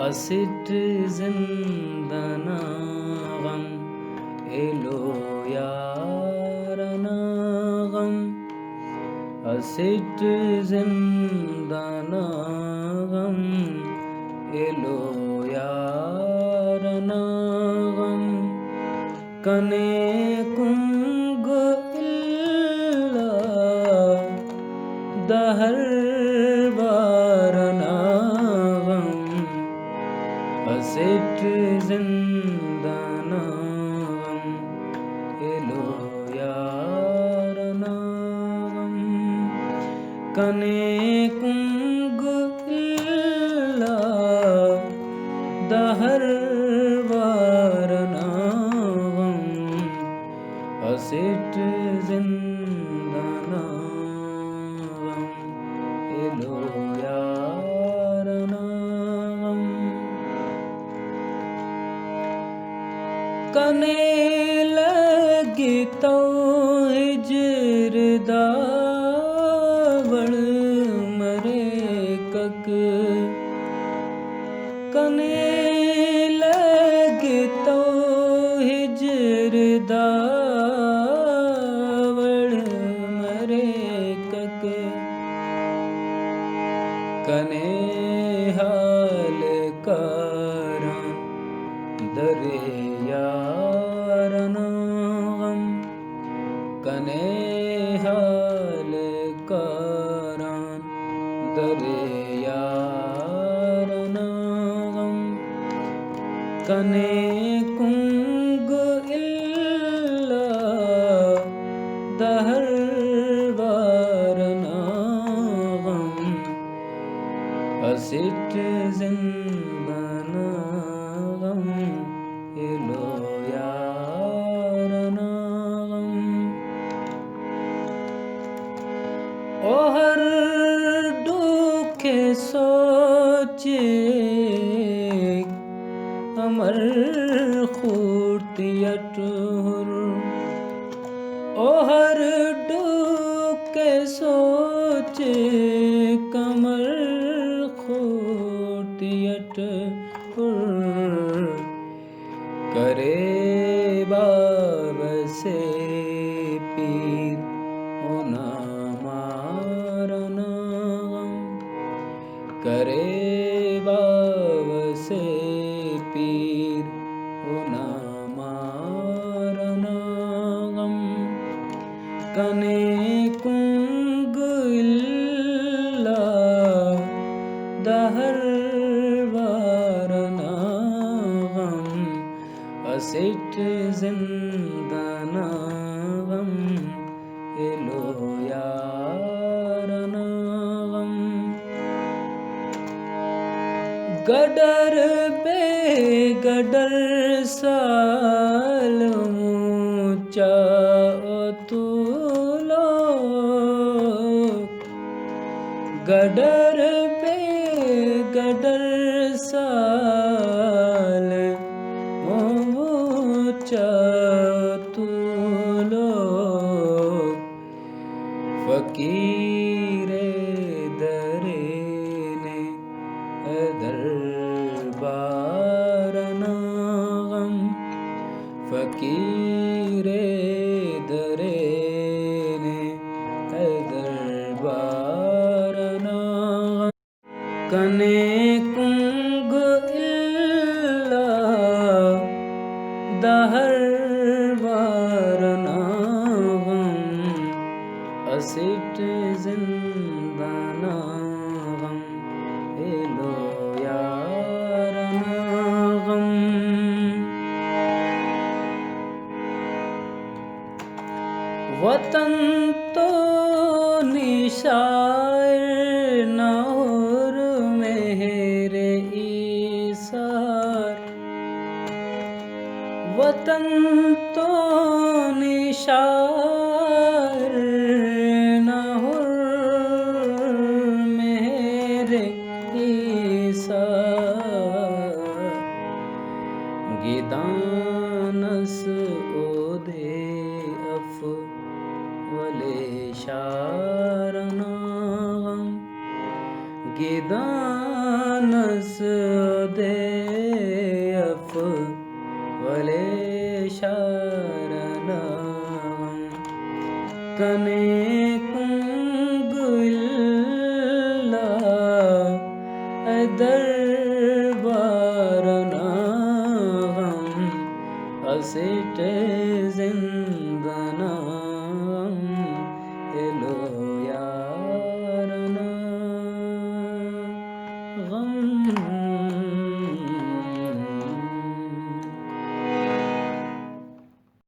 असिट जिंदना गम yellow यारना गम असिट जिंदना गम yellow यारना गम कने kung इल्ला दहर Varna गम असिट जिंदना गम yellow यारना गम कने कुंग इल्ला दहर वारना गम असिट जिंदना गम एलो यारना गम कने लगी तो हिजर दावड़ मरे कक कने लगी तो हिजर दावड़ मरे कक कने हाल कारा दरे यारना गम कने हाल कारा दरे यारना गम कने कुंग इल्ला दहर वारना गम असिट जिंदना गम एलो यारना गम ओ हर दुखे सोचे अमर खूर्तियत हुर ओ हर दुखे सोचे कमर खूर्तियत हुर करे बाब से पीर होना मारना गम करे बाब से पीर होना मारना गम कने कुंग इल्ला दहर वारना गम असिट जिंदना गम एलो यारना गम गडर बेगडर साल ऊंचा तुलो गडर बेगडर साल ऊंचा तुलो फकीरे दरे ने दरबारना गम फकीरे दरे ने दरबारना गम कने कुंग इल्ला दहर वारना गम असिट जिंदना गम एलो यारना गम वतन तो निशार न और मेरे ईसार वतन तो निशार न और मेरे ईसार गिदानस ओदे अफ वले शारना गम गिदान नस दे अफ वले शारना कने